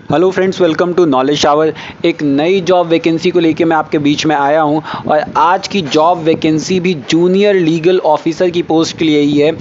Hello friends, welcome to knowledge shower. एक नई job vacancy को लेके मैं आपके बीच में आया हूं और आज की जॉब वैकेंसी भी जूनियर लीगल ऑफिसर की पोस्ट के लिए ही है।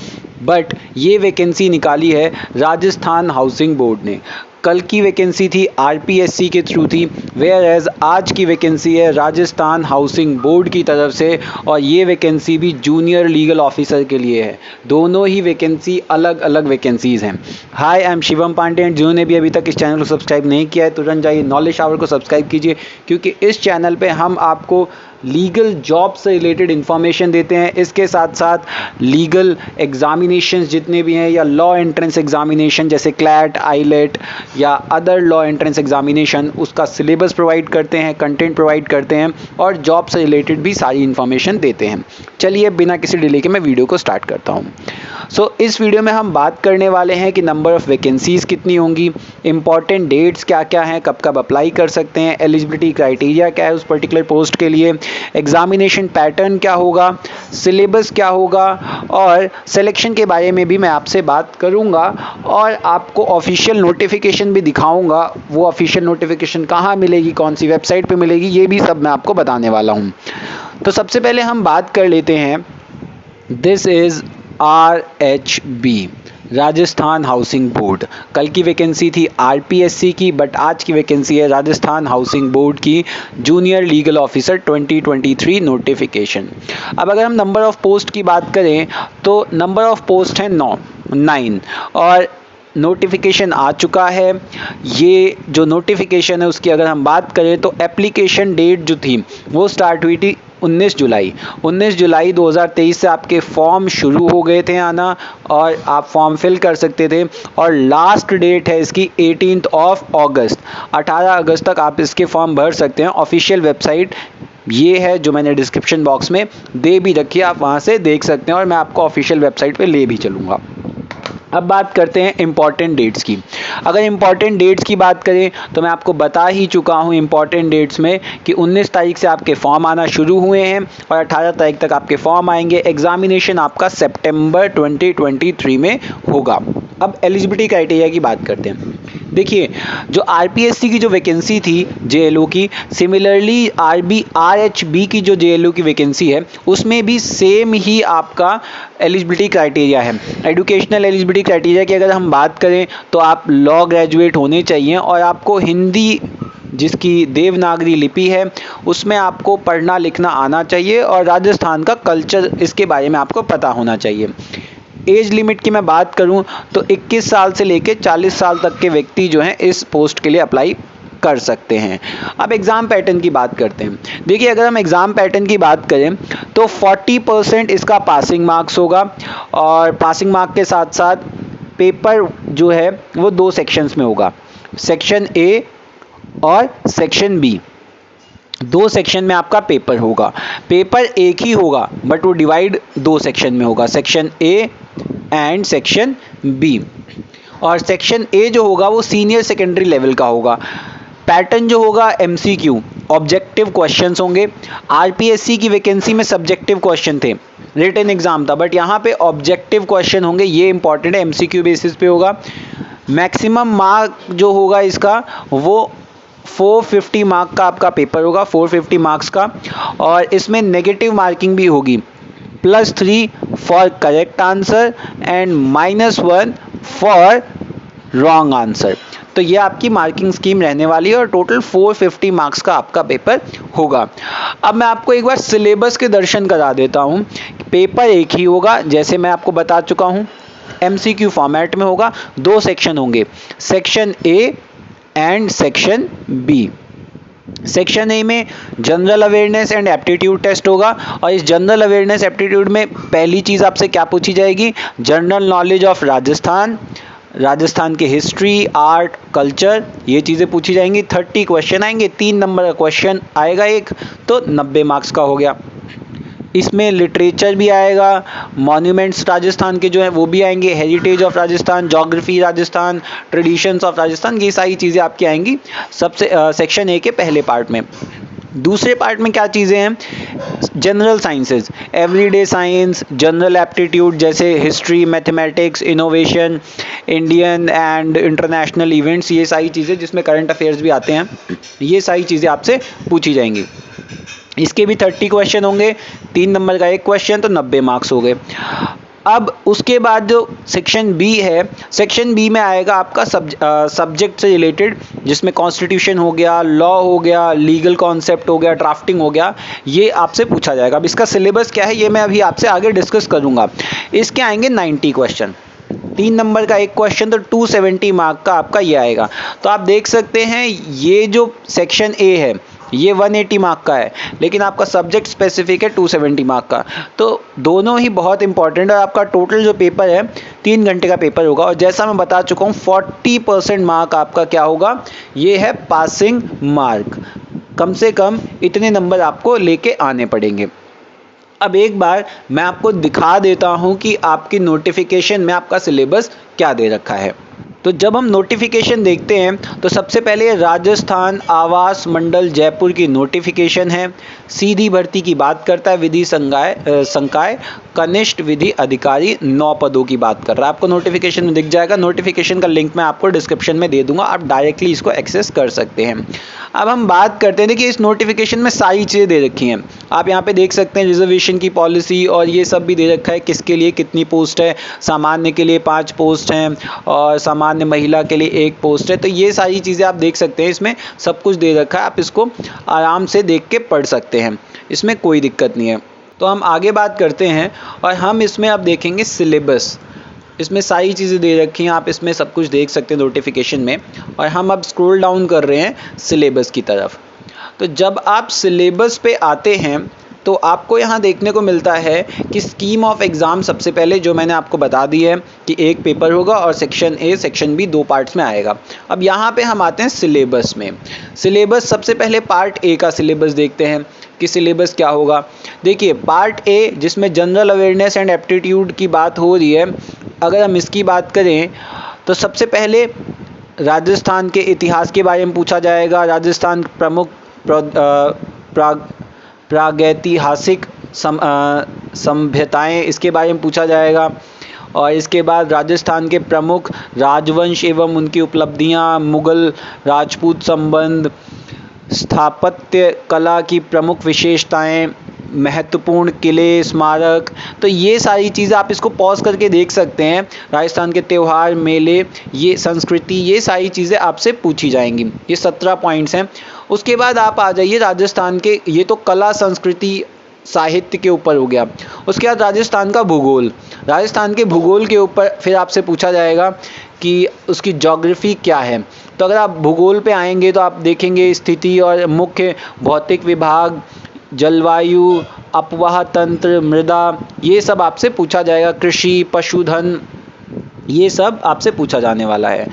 बट ये वैकेंसी निकाली है राजस्थान हाउसिंग बोर्ड ने। कल की वैकेंसी थी आरपीएससी के थ्रू थी, वेयर एज आज की वैकेंसी है राजस्थान हाउसिंग बोर्ड की तरफ से और ये वैकेंसी भी जूनियर लीगल ऑफिसर के लिए है। दोनों ही वैकेंसी अलग अलग वैकेंसीज़ हैं। हाय, आई एम शिवम पांडे। जिन्होंने भी अभी तक इस चैनल को सब्सक्राइब नहीं किया है तुरंत जाइए नॉलेज शावर को सब्सक्राइब कीजिए, क्योंकि इस चैनल पे हम आपको लीगल जॉब से रिलेटेड इन्फॉर्मेशन देते हैं। इसके साथ साथ लीगल एग्जामिनेशंस जितने भी हैं या लॉ एंट्रेंस एग्जामिनेशन जैसे क्लैट, आईलेट या अदर लॉ एंट्रेंस एग्जामिनेशन, उसका सिलेबस प्रोवाइड करते हैं, कंटेंट प्रोवाइड करते हैं और जॉब से रिलेटेड भी सारी इन्फॉर्मेशन देते हैं। चलिए बिना किसी डिले के मैं वीडियो को स्टार्ट करता हूँ। इस वीडियो में हम बात करने वाले हैं कि नंबर ऑफ़ वैकेंसीज़ कितनी होंगी, इंपॉर्टेंट डेट्स क्या क्या हैं, कब कब अप्लाई कर सकते हैं, एलिजिबिलिटी क्राइटेरिया क्या है उस पर्टिकुलर पोस्ट के लिए, एग्जामिनेशन पैटर्न क्या होगा, सिलेबस क्या होगा और सिलेक्शन के बारे में भी मैं आपसे बात करूंगा और आपको ऑफिशियल नोटिफिकेशन भी दिखाऊंगा। वो ऑफिशियल नोटिफिकेशन कहाँ मिलेगी, कौन सी वेबसाइट पे मिलेगी, ये भी सब मैं आपको बताने वाला हूँ। तो सबसे पहले हम बात कर लेते हैं, this is RHB Rajasthan housing board. कल की वैकेंसी थी आरपीएससी की, बट आज की वैकेंसी है राजस्थान हाउसिंग बोर्ड की जूनियर लीगल ऑफिसर 2023 नोटिफिकेशन। अब अगर हम नंबर ऑफ़ पोस्ट की बात करें तो नंबर ऑफ़ पोस्ट है 9 और नोटिफिकेशन आ चुका है। ये जो नोटिफिकेशन है उसकी अगर हम बात करें तो एप्लीकेशन डेट जो थी वो स्टार्ट हुई थी 19 जुलाई 2023 से आपके फॉर्म शुरू हो गए थे आना और आप फॉर्म फिल कर सकते थे और लास्ट डेट है इसकी 18 अगस्त। 18 अगस्त तक आप इसके फॉर्म भर सकते हैं। ऑफिशियल वेबसाइट ये है जो मैंने डिस्क्रिप्शन बॉक्स में दे भी रखी है, आप वहाँ से देख सकते हैं और मैं आपको ऑफिशियल वेबसाइट पे ले भी चलूँगा। अब बात करते हैं इम्पॉर्टेंट डेट्स की। अगर इम्पॉर्टेंट डेट्स की बात करें तो मैं आपको बता ही चुका हूँ इम्पॉर्टेंट डेट्स में कि 19 तारीख से आपके फॉर्म आना शुरू हुए हैं और 18 तारीख तक आपके फॉर्म आएंगे। एग्जामिनेशन आपका सितंबर 2023 में होगा। अब एलिजिबिलिटी क्राइटेरिया की बात करते हैं। देखिए, जो आरपीएससी की जो वैकेंसी थी जेएलओ की, सिमिलरली आरएचबी की जो जेएलओ की वैकेंसी है उसमें भी सेम ही आपका एलिजिबिलिटी क्राइटेरिया है। एजुकेशनल एलिजिबिलिटी क्राइटेरिया की अगर हम बात करें तो आप लॉ ग्रेजुएट होने चाहिए और आपको हिंदी जिसकी देवनागरी लिपि है उसमें आपको पढ़ना लिखना आना चाहिए और राजस्थान का कल्चर इसके बारे में आपको पता होना चाहिए। एज लिमिट की मैं बात करूं तो 21 साल से लेकर 40 साल तक के व्यक्ति जो हैं इस पोस्ट के लिए अप्लाई कर सकते हैं। अब एग्ज़ाम पैटर्न की बात करते हैं। देखिए, अगर हम एग्ज़ाम पैटर्न की बात करें तो 40% इसका पासिंग मार्क्स होगा और पासिंग मार्क के साथ साथ पेपर जो है वो 2 सेक्शंस में होगा, सेक्शन ए और सेक्शन बी। 2 सेक्शन में आपका पेपर होगा। पेपर एक ही होगा बट वो डिवाइड 2 सेक्शन में होगा, section A and section B. और सेक्शन ए जो होगा वो सीनियर सेकेंडरी लेवल का होगा। पैटर्न जो होगा एमसीक्यू, ऑब्जेक्टिव क्वेश्चंस होंगे। आरपीएससी की वैकेंसी में सब्जेक्टिव क्वेश्चन थे, रिटन एग्जाम था, बट यहाँ पे ऑब्जेक्टिव क्वेश्चन होंगे। ये इंपॉर्टेंट है, एमसीक्यू बेसिस पे होगा। मैक्सिमम मार्क जो होगा इसका वो 450 मार्क का आपका पेपर होगा, 450 मार्क्स का, और इसमें नेगेटिव मार्किंग भी होगी, +3 for correct answer and -1 for wrong answer. तो ये आपकी मार्किंग स्कीम रहने वाली है और टोटल 450 मार्क्स का आपका पेपर होगा। अब मैं आपको एक बार सिलेबस के दर्शन करा देता हूँ। पेपर एक ही होगा जैसे मैं आपको बता चुका हूँ, एमसीक्यू फॉर्मेट में होगा। 2 सेक्शन होंगे, section A and section B. Section A में general awareness and aptitude test होगा और इस जनरल अवेयरनेस एप्टीट्यूड में पहली चीज़ आपसे क्या पूछी जाएगी, जनरल नॉलेज ऑफ राजस्थान की हिस्ट्री, आर्ट, कल्चर, ये चीज़ें पूछी जाएंगी। 30 क्वेश्चन आएंगे, 3 नंबर का क्वेश्चन आएगा एक, तो 90 मार्क्स का हो गया। इसमें लिटरेचर भी आएगा, मॉन्यूमेंट्स राजस्थान के जो हैं वो भी आएंगे, heritage of Rajasthan, geography Rajasthan, traditions of Rajasthan, ये सारी चीज़ें आपकी आएंगी सबसे सेक्शन ए के पहले पार्ट में। दूसरे पार्ट में क्या चीज़ें हैं, general sciences, everyday science, general aptitude जैसे history, mathematics, innovation, Indian and international events, ये सारी चीज़ें जिसमें करंट अफेयर्स भी आते हैं, ये सारी चीज़ें आपसे पूछी जाएंगी। इसके भी 30 क्वेश्चन होंगे, 3 नंबर का एक क्वेश्चन, तो 90 मार्क्स हो गए। अब उसके बाद जो सेक्शन बी है, सेक्शन बी में आएगा आपका सब्जेक्ट से रिलेटेड, जिसमें कॉन्स्टिट्यूशन हो गया, लॉ हो गया, लीगल कॉन्सेप्ट हो गया, ड्राफ्टिंग हो गया, ये आपसे पूछा जाएगा। अब इसका सिलेबस क्या है ये मैं अभी आपसे आगे डिस्कस करूँगा। इसके आएंगे 90 क्वेश्चन, 3 नंबर का एक क्वेश्चन, तो 270 मार्क का आपका ये आएगा। तो आप देख सकते हैं ये जो सेक्शन ए है ये 180 मार्क का है, लेकिन आपका सब्जेक्ट स्पेसिफिक है 270 मार्क का। तो दोनों ही बहुत इंपॉर्टेंट है। आपका टोटल जो पेपर है 3 घंटे का पेपर होगा, और जैसा मैं बता चुका हूँ 40% मार्क आपका क्या होगा, ये है पासिंग मार्क। कम से कम इतने नंबर आपको लेके आने पड़ेंगे। अब एक बार मैं आपको दिखा देता हूँ कि आपकी नोटिफिकेशन में आपका सिलेबस क्या दे रखा है। तो जब हम नोटिफिकेशन देखते हैं तो सबसे पहले राजस्थान आवास मंडल जयपुर की नोटिफिकेशन है। सीधी भर्ती की बात करता है, विधि संकाय कनिष्ठ विधि अधिकारी 9 पदों की बात कर रहा है। आपको नोटिफिकेशन में दिख जाएगा, नोटिफिकेशन का लिंक मैं आपको डिस्क्रिप्शन में दे दूंगा, आप डायरेक्टली इसको एक्सेस कर सकते हैं। अब हम बात करते हैं कि इस नोटिफिकेशन में सारी चीज़ें दे रखी हैं। आप यहाँ पे देख सकते हैं रिजर्वेशन की पॉलिसी और ये सब भी दे रखा है, किसके लिए कितनी पोस्ट है। सामान्य के लिए 5 पोस्ट हैं और सामान्य महिला के लिए 1 पोस्ट है। तो ये सारी चीज़ें आप देख सकते हैं, इसमें सब कुछ दे रखा है, आप इसको आराम से देख के पढ़ सकते हैं, इसमें कोई दिक्कत नहीं है। तो हम आगे बात करते हैं और हम इसमें अब देखेंगे सिलेबस। इसमें सारी चीज़ें दे रखी हैं, आप इसमें सब कुछ देख सकते हैं नोटिफिकेशन में। और हम अब स्क्रॉल डाउन कर रहे हैं सिलेबस की तरफ। तो जब आप सिलेबस पे आते हैं तो आपको यहाँ देखने को मिलता है कि स्कीम ऑफ एग्ज़ाम सबसे पहले जो मैंने आपको बता दी है कि एक पेपर होगा और section A section B 2 parts में आएगा। अब यहाँ पे हम आते हैं सिलेबस में। सिलेबस सबसे पहले पार्ट ए का सिलेबस देखते हैं कि सिलेबस क्या होगा। देखिए पार्ट ए जिसमें जनरल अवेयरनेस एंड एप्टीट्यूड की बात हो रही है, अगर हम इसकी बात करें तो सबसे पहले राजस्थान के इतिहास के बारे में पूछा जाएगा। राजस्थान प्रमुख प्रागैतिहासिक सभ्यताएं, इसके बारे में पूछा जाएगा। और इसके बाद राजस्थान के प्रमुख राजवंश एवं उनकी उपलब्धियां, मुगल राजपूत संबंध, स्थापत्य कला की प्रमुख विशेषताएं, महत्वपूर्ण किले, स्मारक। तो ये सारी चीज़ें आप इसको पॉज करके देख सकते हैं। राजस्थान के त्यौहार, मेले, ये संस्कृति, ये सारी चीज़ें आपसे पूछी जाएंगी। ये 17 पॉइंट्स हैं। उसके बाद आप आ जाइए राजस्थान के, ये तो कला संस्कृति साहित्य के ऊपर हो गया। उसके बाद राजस्थान का भूगोल, राजस्थान के भूगोल के ऊपर फिर आपसे पूछा जाएगा कि उसकी ज्योग्राफी क्या है। तो अगर आप भूगोल पे आएंगे तो आप देखेंगे स्थिति और मुख्य भौतिक विभाग, जलवायु, अपवाह तंत्र, मृदा, ये सब आपसे पूछा जाएगा। कृषि, पशुधन, ये सब आपसे पूछा जाने वाला है।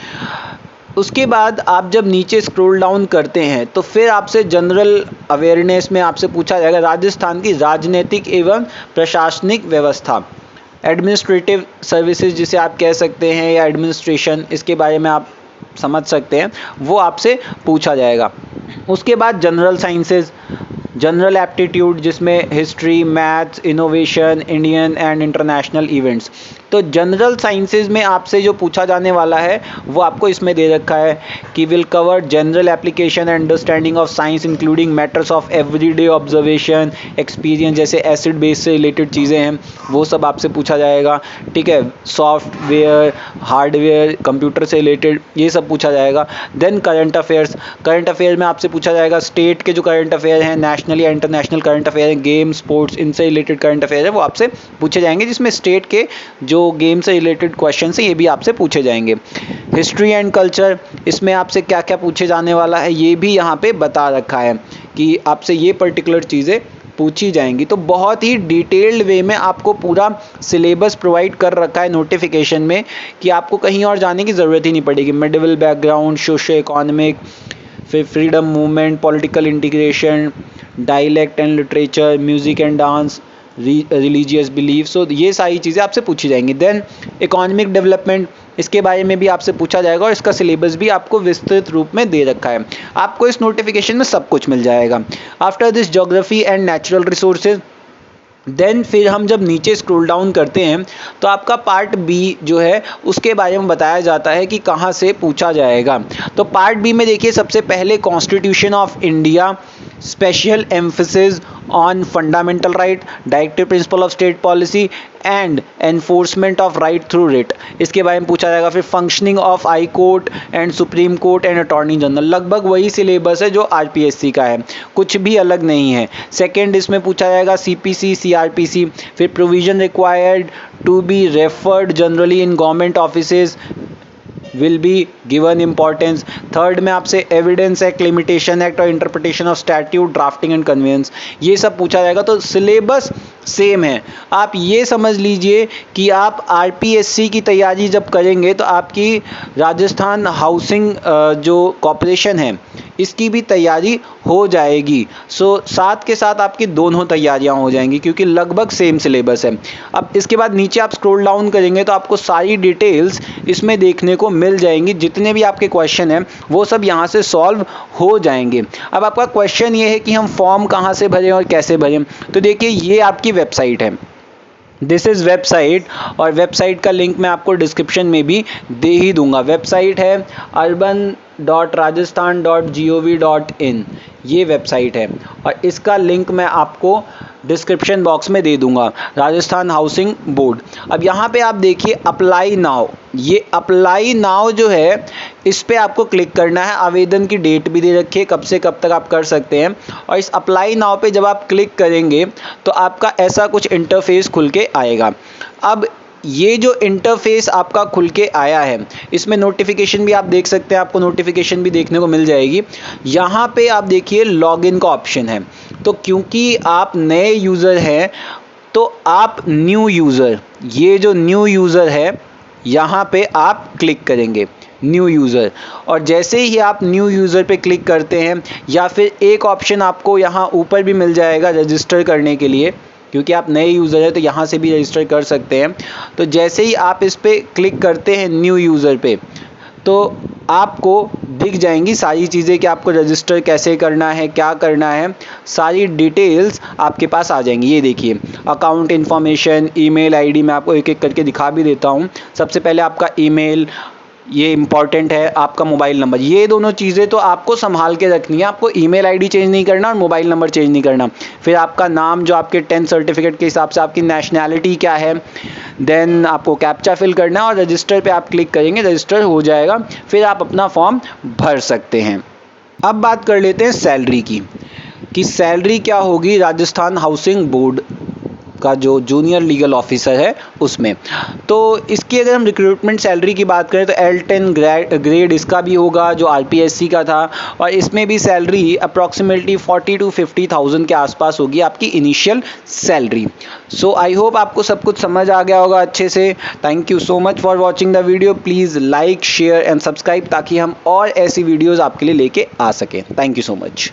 उसके बाद आप जब नीचे स्क्रॉल डाउन करते हैं तो फिर आपसे जनरल अवेयरनेस में आपसे पूछा जाएगा राजस्थान की राजनीतिक एवं प्रशासनिक व्यवस्था, एडमिनिस्ट्रेटिव सर्विसेज जिसे आप कह सकते हैं, या एडमिनिस्ट्रेशन, इसके बारे में आप समझ सकते हैं, वो आपसे पूछा जाएगा। उसके बाद जनरल साइंसेज, जनरल एप्टीट्यूड जिसमें history, maths, innovation, Indian and international events. तो जनरल साइंसेज में आपसे जो पूछा जाने वाला है वो आपको इसमें दे रखा है कि will cover general application and understanding of science including matters of everyday observation, experience, जैसे एसिड बेस से रिलेटेड चीज़ें हैं वो सब आपसे पूछा जाएगा। ठीक है, सॉफ्टवेयर, हार्डवेयर, कंप्यूटर से रिलेटेड ये सब पूछा जाएगा। Then current affairs, current affair में आपसे पूछा जाएगा स्टेट के जो करंट अफेयर हैं, नेशनल या इंटरनेशनल करंट अफेयर हैं, गेम, स्पोर्ट्स, इनसे रिलेटेड करंट अफेयर है वो आपसे पूछे जाएंगे, जिसमें स्टेट के जो गेम से रिलेटेड क्वेश्चन हैं ये भी आपसे पूछे जाएंगे। हिस्ट्री एंड कल्चर, इसमें आपसे क्या क्या पूछे जाने वाला है ये भी यहाँ पे बता रखा है कि आपसे ये पर्टिकुलर चीज़ें पूछी जाएंगी। तो बहुत ही डिटेल्ड वे में आपको पूरा सिलेबस प्रोवाइड कर रखा है नोटिफिकेशन में कि आपको कहीं और जाने की ज़रूरत ही नहीं पड़ेगी। मिडिवल बैकग्राउंड, सोशो इकोनॉमिक, फिर freedom movement, political integration, dialect and literature, music and dance, religious belief, so ये सारी चीज़ें आपसे पूछी जाएंगी। देन इकोनॉमिक डेवलपमेंट, इसके बारे में भी आपसे पूछा जाएगा और इसका सिलेबस भी आपको विस्तृत रूप में दे रखा है। आपको इस नोटिफिकेशन में सब कुछ मिल जाएगा। After this geography and natural resources, then फिर हम जब नीचे स्क्रॉल डाउन करते हैं तो आपका पार्ट बी जो है उसके बारे में बताया जाता है कि कहाँ से पूछा जाएगा। तो पार्ट बी में देखिए सबसे पहले constitution of India, special emphasis on fundamental right, directive principle of state policy and enforcement of right through writ, इसके बारे में पूछा जाएगा। फिर functioning of high court and supreme court and attorney general, लगभग वही सिलेबस है जो आरपीएससी का है, कुछ भी अलग नहीं है। सेकंड इसमें पूछा जाएगा सीपीसी, सीआरपीसी, फिर provision required to be referred generally in government offices will be given importance। Third में आपसे एविडेंस एक्ट, लिमिटेशन एक्ट और interpretation of statute, drafting and conveyance, ये सब पूछा जाएगा। तो सिलेबस सेम है। आप ये समझ लीजिए कि आप आरपीएससी की तैयारी जब करेंगे तो आपकी राजस्थान हाउसिंग जो कॉर्पोरेशन है इसकी भी तैयारी हो जाएगी। साथ के साथ आपकी दोनों तैयारियां हो जाएंगी क्योंकि लगभग सेम सिलेबस है। अब इसके बाद नीचे आप स्क्रॉल डाउन करेंगे तो आपको सारी डिटेल्स इसमें देखने को मिल जाएंगी। जितने भी आपके क्वेश्चन हैं वो सब यहाँ से सॉल्व हो जाएंगे। अब आपका क्वेश्चन ये है कि हम फॉर्म कहाँ से भरें और कैसे भरें। तो देखिए ये आपकी वेबसाइट है, दिस इज़ वेबसाइट, और वेबसाइट का लिंक मैं आपको डिस्क्रिप्शन में भी दे ही दूंगा। वेबसाइट है urban.rajasthan.gov.in, ये वेबसाइट है और इसका लिंक मैं आपको डिस्क्रिप्शन बॉक्स में दे दूंगा, राजस्थान हाउसिंग बोर्ड। अब यहाँ पे आप देखिए अप्लाई नाउ, ये अप्लाई नाउ जो है इस पे आपको क्लिक करना है। आवेदन की डेट भी दे रखी है, कब से कब तक आप कर सकते हैं। और इस अप्लाई नाउ पे जब आप क्लिक करेंगे तो आपका ऐसा कुछ इंटरफेस खुल के आएगा। अब ये जो इंटरफेस आपका खुल के आया है इसमें नोटिफिकेशन भी आप देख सकते हैं, आपको नोटिफिकेशन भी देखने को मिल जाएगी। यहाँ पे आप देखिए लॉगिन का ऑप्शन है, तो क्योंकि आप नए यूज़र हैं तो आप न्यू यूज़र, ये जो न्यू यूज़र है यहाँ पे आप क्लिक करेंगे न्यू यूज़र, और जैसे ही आप न्यू यूज़र पे क्लिक करते हैं या फिर एक ऑप्शन आपको यहाँ ऊपर भी मिल जाएगा रजिस्टर करने के लिए, क्योंकि आप नए यूज़र हैं तो यहाँ से भी रजिस्टर कर सकते हैं। तो जैसे ही आप इस पर क्लिक करते हैं न्यू यूज़र पे तो आपको दिख जाएंगी सारी चीज़ें कि आपको रजिस्टर कैसे करना है, क्या करना है, सारी डिटेल्स आपके पास आ जाएंगी। ये देखिए अकाउंट इन्फॉर्मेशन, ईमेल आईडी, मैं आपको एक एक करके दिखा भी देता हूँ। सबसे पहले आपका ईमेल, ये इम्पॉर्टेंट है, आपका मोबाइल नंबर, ये दोनों चीज़ें तो आपको संभाल के रखनी है। आपको ईमेल आईडी चेंज नहीं करना और मोबाइल नंबर चेंज नहीं करना। फिर आपका नाम जो आपके 10th सर्टिफिकेट के हिसाब से, आपकी नेशनैलिटी क्या है, देन आपको कैप्चा फिल करना है और रजिस्टर पे आप क्लिक करेंगे, रजिस्टर हो जाएगा, फिर आप अपना फॉर्म भर सकते हैं। अब बात कर लेते हैं सैलरी की, कि सैलरी क्या होगी राजस्थान हाउसिंग बोर्ड का जो जूनियर लीगल ऑफिसर है उसमें। तो इसकी अगर हम रिक्रूटमेंट सैलरी की बात करें तो L10 ग्रेड इसका भी होगा जो आरपीएससी का था, और इसमें भी सैलरी अप्रॉक्सीमेटली 40 to 50,000 के आसपास होगी आपकी initial salary. So I hope आपको सब कुछ समझ आ गया होगा अच्छे से। Thank you so much for watching the video. Please like, share and subscribe ताकि हम और ऐसी वीडियोज़ आपके लिए लेके आ सकें। Thank you so much.